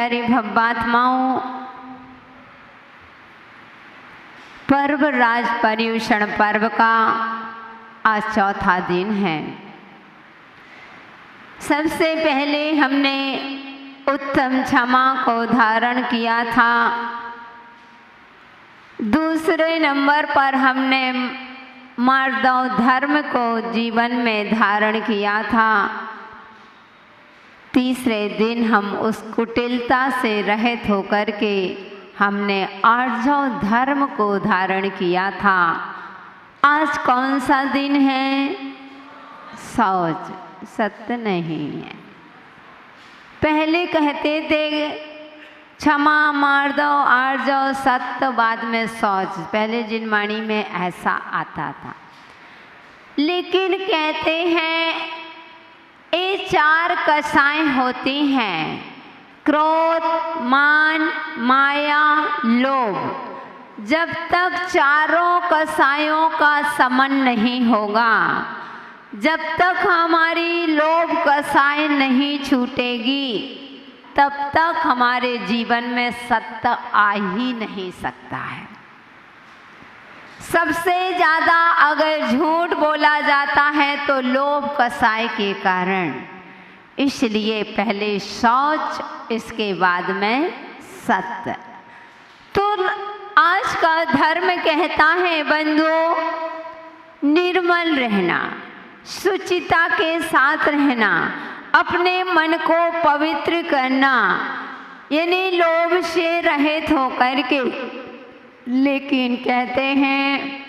प्यारी भव्यात्माओं, पर्व राज पर्युषण पर्व का आज चौथा दिन है। सबसे पहले हमने उत्तम क्षमा को धारण किया था। दूसरे नंबर पर हमने मार्दव धर्म को जीवन में धारण किया था। तीसरे दिन हम उस कुटिलता से रहित होकर के हमने आर्जव धर्म को धारण किया था। आज कौन सा दिन है? शौच, सत्य नहीं है। पहले कहते थे क्षमा, मार्दव, आर्जव, सत्य, बाद में शौच। पहले जिनवाणी में ऐसा आता था, लेकिन कहते हैं ये चार कसाएं होती हैं: क्रोध, मान, माया, लोभ। जब तक चारों कसायों का समन नहीं होगा, जब तक हमारी लोभ कसाय नहीं छूटेगी, तब तक हमारे जीवन में सत्य आ ही नहीं सकता है। सबसे ज़्यादा अगर झूठ बोला जाता है तो लोभ कसाय के कारण। इसलिए पहले शौच, इसके बाद में सत्य। तो आज का धर्म कहता है बंधुओं, निर्मल रहना, शुचिता के साथ रहना, अपने मन को पवित्र करना, यानी लोभ से रहित होकर के। लेकिन कहते हैं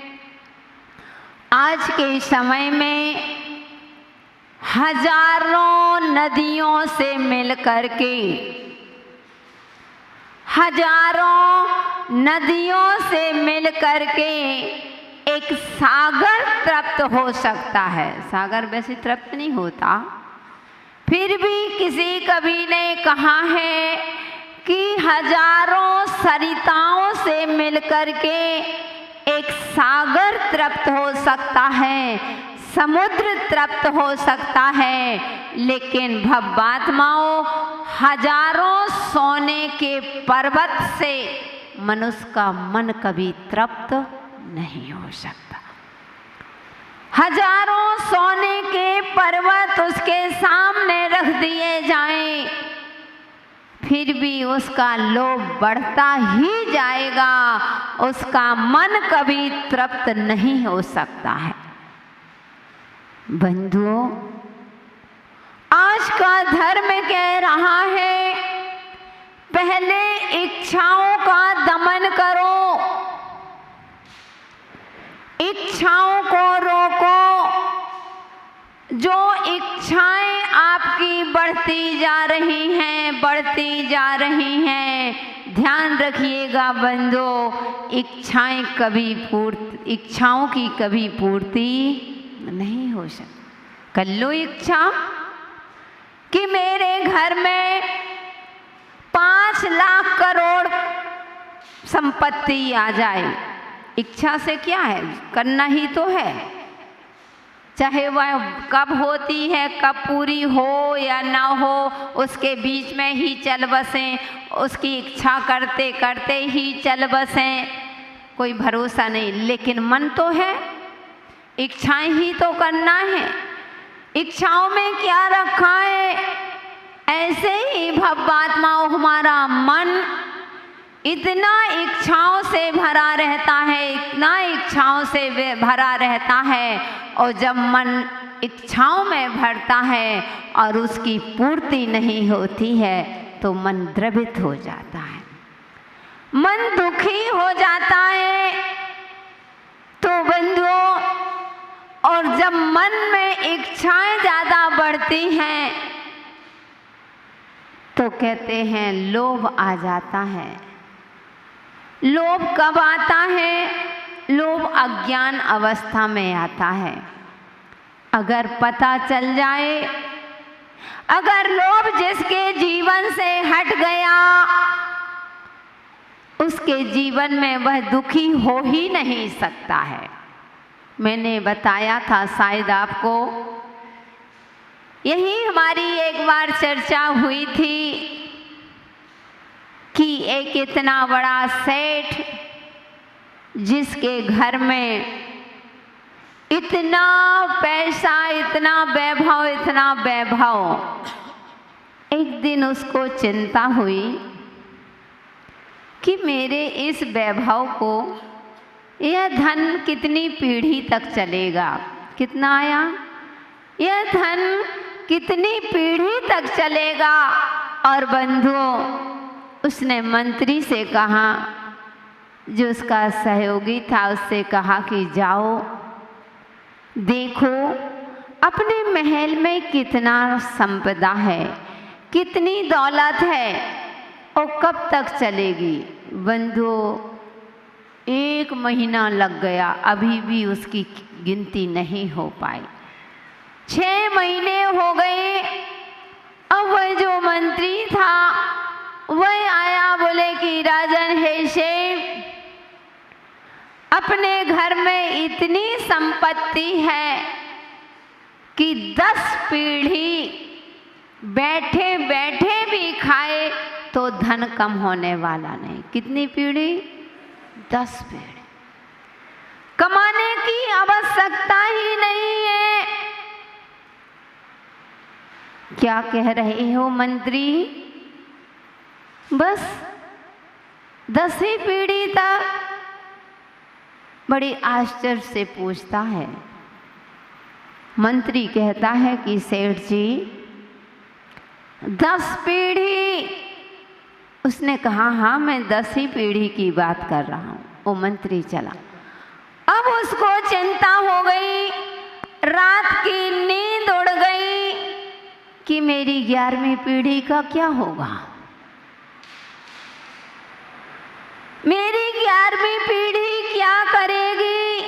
आज के समय में हजारों नदियों से मिल करके, हजारों नदियों से मिल करके एक सागर तृप्त हो सकता है। सागर वैसे तृप्त नहीं होता, फिर भी किसी कवि ने कहा है कि हजारों सरिताओं से मिलकर के एक सागर तृप्त हो सकता है, समुद्र तृप्त हो सकता है। लेकिन भव्यात्माओं, हजारों सोने के पर्वत से मनुष्य का मन कभी तृप्त नहीं हो सकता। हजारों सोने के पर्वत उसके सामने रख दिए जाएं, फिर भी उसका लोभ बढ़ता ही जाएगा, उसका मन कभी तृप्त नहीं हो सकता है। बंधुओं, आज का धर्म कह रहा है पहले इच्छाओं का दमन करो, इच्छाओं को रोको। जो इच्छाएं आपकी बढ़ती जा रही हैं, बढ़ती जा रही हैं, ध्यान रखिएगा बंधुओं, इच्छाओं की कभी पूर्ति नहीं हो सकती। कर लो इच्छा कि मेरे घर में 5 लाख करोड़ संपत्ति आ जाए। इच्छा से क्या है, करना ही तो है। चाहे वह कब होती है, कब पूरी हो या ना हो, उसके बीच में ही चल बसें, उसकी इच्छा करते करते ही चल बसें, कोई भरोसा नहीं। लेकिन मन तो है, इच्छाएं ही तो करना है। इच्छाओं में क्या रखा है? ऐसे ही भव्यात्माओं, हमारा मन इतना इच्छाओं से भरा रहता है, इतना इच्छाओं से भरा रहता है, और जब मन इच्छाओं में भरता है और उसकी पूर्ति नहीं होती है तो मन द्रवित हो जाता है, मन दुखी हो जाता है। तो बंधुओं, और जब मन में इच्छाएं ज़्यादा बढ़ती हैं तो कहते हैं लोभ आ जाता है। लोभ कब आता है? लोभ अज्ञान अवस्था में आता है। अगर पता चल जाए, अगर लोभ जिसके जीवन से हट गया, उसके जीवन में वह दुखी हो ही नहीं सकता है। मैंने बताया था शायद आपको, यही हमारी एक बार चर्चा हुई थी कि एक इतना बड़ा सेठ जिसके घर में इतना पैसा, इतना वैभव, एक दिन उसको चिंता हुई कि मेरे इस वैभव को, यह धन कितनी पीढ़ी तक चलेगा। कितना आया? यह धन कितनी पीढ़ी तक चलेगा। और बंधुओं, उसने मंत्री से कहा, जो उसका सहयोगी था, उससे कहा कि जाओ देखो अपने महल में कितना संपदा है, कितनी दौलत है और कब तक चलेगी। बंधुओं, 1 महीना लग गया, अभी भी उसकी गिनती नहीं हो पाई। 6 महीने हो गए। अब वह जो मंत्री था वह आया, बोले कि राजन हेशेम, अपने घर में इतनी संपत्ति है कि 10 पीढ़ी बैठे बैठे भी खाए तो धन कम होने वाला नहीं। कितनी पीढ़ी? 10 पीढ़ी। कमाने की आवश्यकता ही नहीं है। क्या कह रहे हो मंत्री? बस 10 ही पीढ़ी तक। बड़ी आश्चर्य से पूछता है। मंत्री कहता है कि सेठ जी, 10 पीढ़ी। उसने कहा, हाँ मैं 10 ही पीढ़ी की बात कर रहा हूँ। वो मंत्री चला। अब उसको चिंता हो गई, रात की नींद उड़ गई कि मेरी 11वीं पीढ़ी का क्या होगा। मेरी 11वीं पीढ़ी क्या करेगी,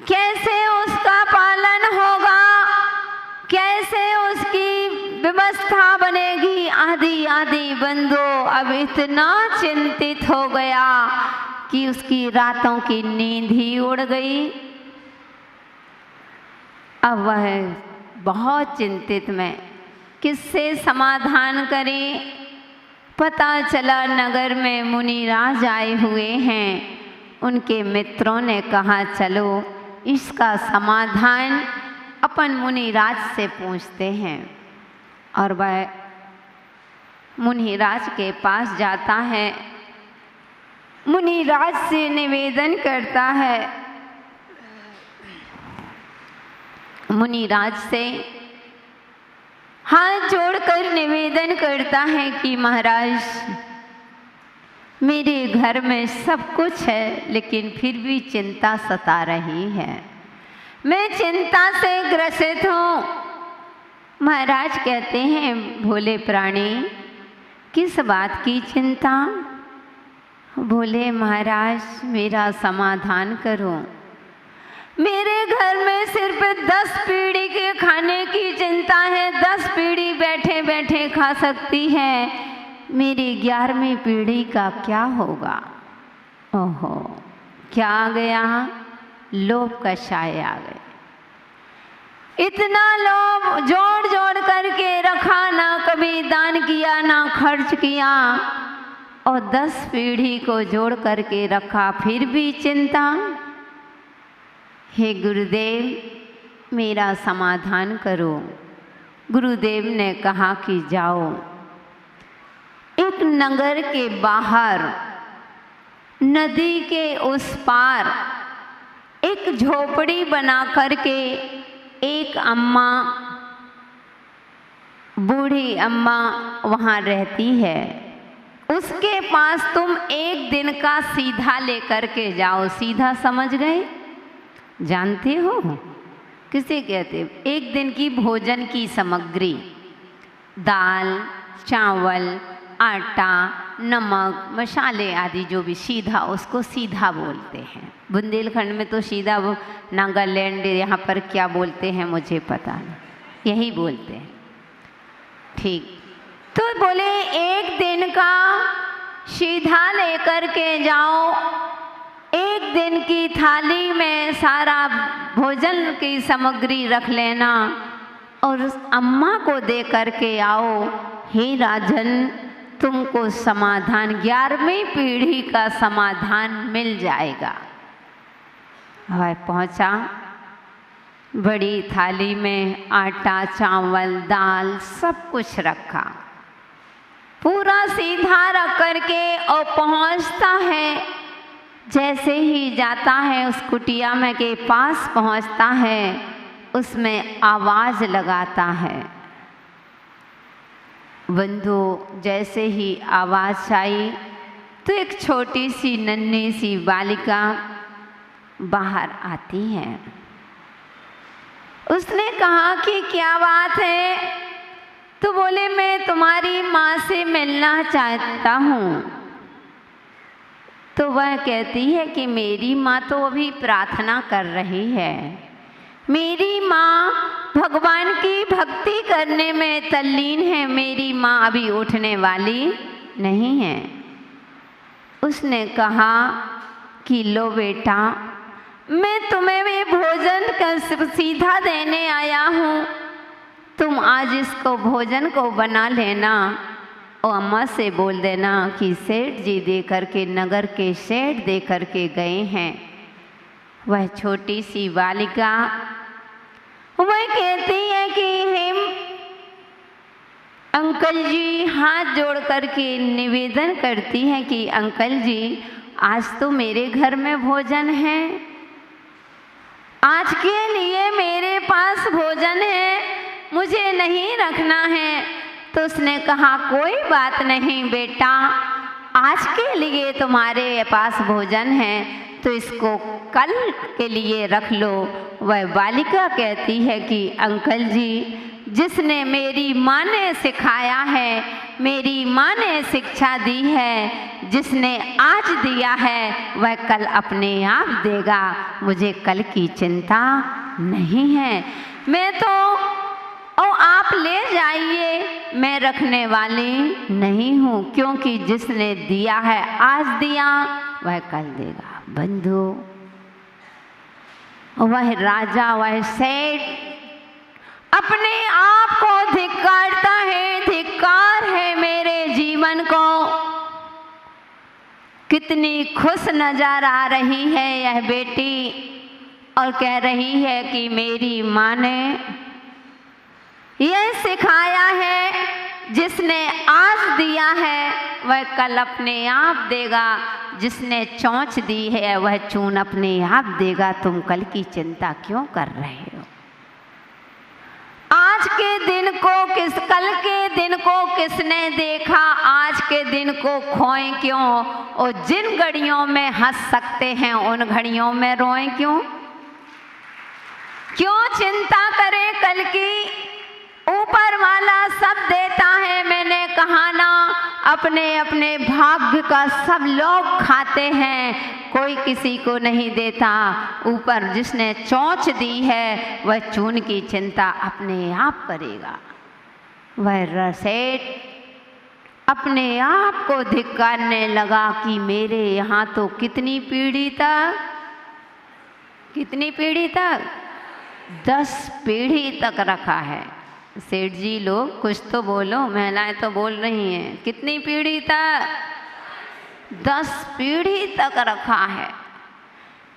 कैसे उसका पालन होगा, कैसे उसकी व्यवस्था बनेगी, आदि आदि। बंधु अब इतना चिंतित हो गया कि उसकी रातों की नींद ही उड़ गई। अब वह बहुत चिंतित में किससे समाधान करें। पता चला नगर में मुनिराज आए हुए हैं। उनके मित्रों ने कहा, चलो इसका समाधान अपन मुनिराज से पूछते हैं। और वह मुनिराज के पास जाता है, मुनिराज से निवेदन करता है। मुनिराज से हाथ जोड़कर निवेदन करता है कि महाराज, मेरे घर में सब कुछ है लेकिन फिर भी चिंता सता रही है। मैं चिंता से ग्रसित हूँ। महाराज कहते हैं, भोले प्राणी, किस बात की चिंता? बोले, महाराज मेरा समाधान करो। मेरे घर में सिर्फ 10 पीढ़ी के खाने की चिंता है। 10 पीढ़ी बैठे बैठे खा सकती है। मेरी 11वीं पीढ़ी का क्या होगा? ओहो, क्या आ गया? लोभ का साया आ गया। इतना लोभ जोड़ जोड़ करके रखा, ना कभी दान किया ना खर्च किया, और 10 पीढ़ी को जोड़ करके रखा, फिर भी चिंता। हे गुरुदेव, मेरा समाधान करो। गुरुदेव ने कहा कि जाओ, एक नगर के बाहर नदी के उस पार एक झोपड़ी बना करके एक अम्मा, बूढ़ी अम्मा वहाँ रहती है। उसके पास तुम 1 दिन का सीधा लेकर के जाओ। सीधा समझ गए? जानते हो किसे कहते? 1 दिन की भोजन की सामग्री, दाल, चावल, आटा, नमक, मसाले आदि जो भी, सीधा, उसको सीधा बोलते हैं। बुंदेलखंड में तो सीधा, वो नागालैंड यहाँ पर क्या बोलते हैं मुझे पता नहीं, यही बोलते हैं। ठीक, तो बोले 1 दिन का सीधा लेकर के जाओ। 1 दिन की थाली में सारा भोजन की सामग्री रख लेना और उस अम्मा को दे करके आओ। हे राजन, तुमको समाधान 11वीं पीढ़ी का समाधान मिल जाएगा। वह पहुंचा, बड़ी थाली में आटा, चावल, दाल सब कुछ रखा, पूरा सीधा रख करके और पहुंचता है। जैसे ही जाता है उस कुटिया में के पास पहुंचता है, उसमें आवाज़ लगाता है। बंधु, जैसे ही आवाज़ आई तो एक छोटी सी नन्ही सी बालिका बाहर आती है। उसने कहा कि क्या बात है? तो बोले, मैं तुम्हारी माँ से मिलना चाहता हूँ। तो वह कहती है कि मेरी माँ तो अभी प्रार्थना कर रही है, मेरी माँ भगवान की भक्ति करने में तल्लीन है, मेरी माँ अभी उठने वाली नहीं है। उसने कहा कि लो बेटा, मैं तुम्हें भी भोजन का सीधा देने आया हूँ, तुम आज इसको भोजन को बना लेना और अम्मा से बोल देना कि सेठ जी दे करके, नगर के सेठ दे करके गए हैं। वह छोटी सी बालिका वह कहती है कि हेम अंकल जी, हाथ जोड़ करके निवेदन करती है कि अंकल जी, आज तो मेरे घर में भोजन है, आज के लिए मेरे पास भोजन है, मुझे नहीं रखना है। तो उसने कहा कोई बात नहीं बेटा, आज के लिए तुम्हारे पास भोजन है तो इसको कल के लिए रख लो। वह बालिका कहती है कि अंकल जी, जिसने मेरी माँ ने सिखाया है, मेरी माँ ने शिक्षा दी है, जिसने आज दिया है वह कल अपने आप देगा, मुझे कल की चिंता नहीं है। मैं तो और आप ले जाइए, मैं रखने वाली नहीं हूँ, क्योंकि जिसने दिया है आज दिया वह कल देगा। बंधु, वह राजा, वह सेठ अपने आप को धिक्कारता है, धिक्कार है मेरे जीवन को। कितनी खुश नजर आ रही है यह बेटी और कह रही है कि मेरी माँ ने यह सिखाया है, जिसने आज दिया है वह कल अपने आप देगा, जिसने चोंच दी है वह चून अपने आप देगा। तुम कल की चिंता क्यों कर रहे हो? आज के दिन को कल के दिन को किसने देखा? आज के दिन को खोएं क्यों? और जिन घड़ियों में हंस सकते हैं उन घड़ियों में रोएं क्यों? क्यों चिंता करें कल की? ऊपर वाला सब देता है। मैंने कहा ना, अपने अपने भाग्य का सब लोग खाते हैं, कोई किसी को नहीं देता। ऊपर जिसने चोंच दी है वह चून की चिंता अपने आप करेगा। वह सेठ अपने आप को धिक्कारने लगा कि मेरे यहाँ तो कितनी पीढ़ी तक 10 पीढ़ी तक रखा है। सेठ जी लोग कुछ तो बोलो, महिलाएं तो बोल रही हैं, कितनी पीढ़ी तक? 10 पीढ़ी तक रखा है।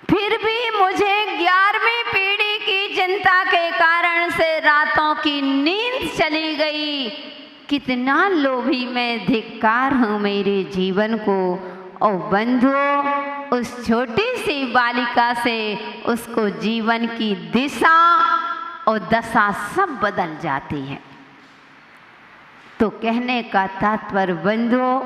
फिर भी मुझे 11वीं पीढ़ी की चिंता के कारण से रातों की नींद चली गई। कितना लोभी मैं, धिक्कार हूँ मेरे जीवन को। और बंधुओं, उस छोटी सी बालिका से उसको जीवन की दिशा और दशा सब बदल जाती है। तो कहने का तात्पर्य बंधुओं,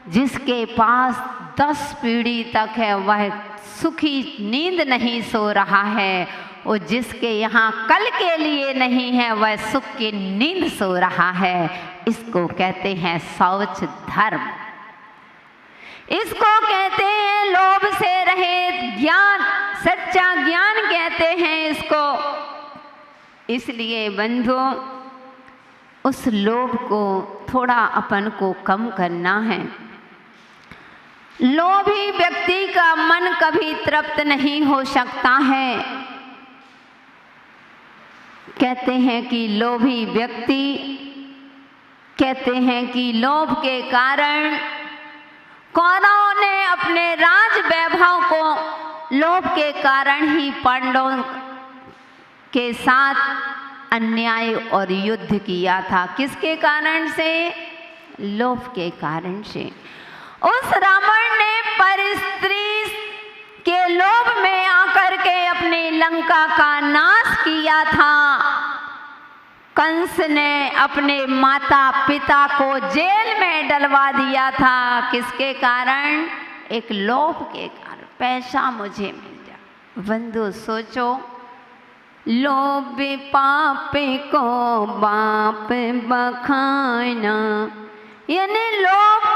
जिसके पास 10 पीढ़ी तक है वह सुखी नींद नहीं सो रहा है, और जिसके यहाँ कल के लिए नहीं है वह सुख की नींद सो रहा है। इसको कहते हैं शौच धर्म, इसको कहते हैं लोभ से रहित ज्ञान, सच्चा ज्ञान कहते हैं इसको। इसलिए बंधुओं, उस लोभ को थोड़ा अपन को कम करना है। लोभी व्यक्ति का मन कभी तृप्त नहीं हो सकता है। कहते हैं कि लोभी व्यक्ति कहते हैं कि लोभ के कारण कौरवों ने अपने राज वैभव को लोभ के कारण ही पांडवों के साथ अन्याय और युद्ध किया था। किसके कारण से? लोभ के कारण से। उस रावण ने परस्त्री के लोभ में आकर के अपनी लंका का नाश किया था। कंस ने अपने माता पिता को जेल में डलवा दिया था। किसके कारण? एक लोभ के कारण, पैसा मुझे मिल जाए। बंधु सोचो, लोभ पाप को बाप बखाना, यानी लोभ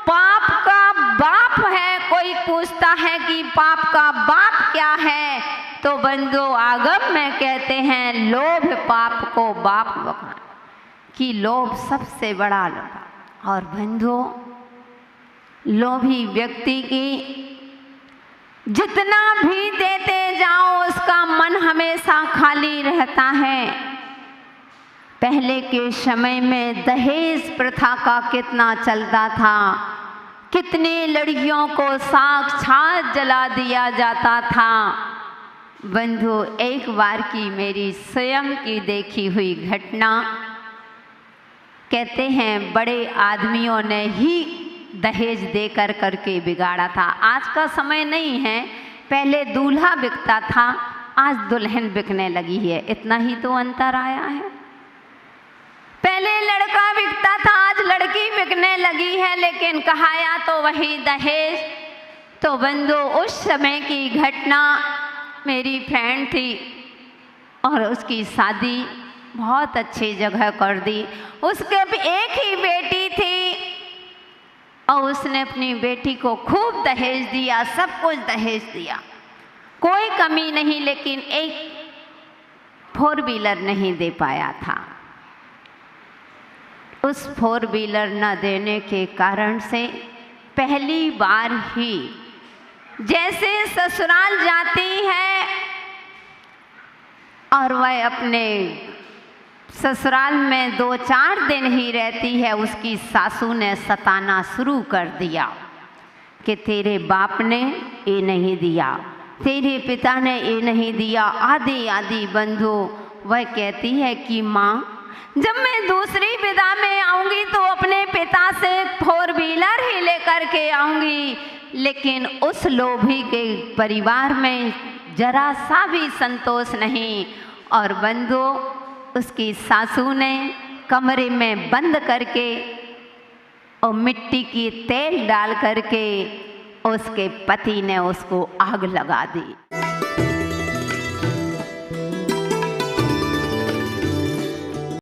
पाप का बाप है। कोई पूछता है कि पाप का बाप क्या है, तो बंधु आगम में कहते हैं लोभ पाप को बाप बखाना, कि लोभ सबसे बड़ा लोभ। और बंधु लोभी व्यक्ति की जितना भी देते जाओ उसका मन हमेशा खाली रहता है। पहले के समय में दहेज प्रथा का कितना चलता था, कितनी लड़कियों को साक्षात जला दिया जाता था। बंधु एक बार की मेरी स्वयं की देखी हुई घटना, कहते हैं बड़े आदमियों ने ही दहेज देकर करके बिगाड़ा था। आज का समय नहीं है, पहले दूल्हा बिकता था, आज दुल्हन बिकने लगी है। इतना ही तो अंतर आया है। पहले लड़का बिकता था, आज लड़की बिकने लगी है, लेकिन कहाया तो वही दहेज। तो बंधु उस समय की घटना, मेरी फ्रेंड थी और उसकी शादी बहुत अच्छी जगह कर दी। उसके भी एक ही बेटी थी और उसने अपनी बेटी को खूब दहेज दिया, सब कुछ दहेज दिया, कोई कमी नहीं, लेकिन एक 4 व्हीलर नहीं दे पाया था। उस 4 व्हीलर न देने के कारण से पहली बार ही जैसे ससुराल जाती है और वह अपने ससुराल में 2-4 दिन ही रहती है, उसकी सासू ने सताना शुरू कर दिया कि तेरे बाप ने ये नहीं दिया, तेरे पिता ने ये नहीं दिया, आदि आदि। बंधु वह कहती है कि माँ, जब मैं दूसरी विदा में आऊँगी तो अपने पिता से 4 व्हीलर ही लेकर के आऊँगी, लेकिन उस लोभी के परिवार में जरा सा भी संतोष नहीं। और बंधु उसकी सासू ने कमरे में बंद करके और मिट्टी की तेल डाल करके उसके पति ने उसको आग लगा दी।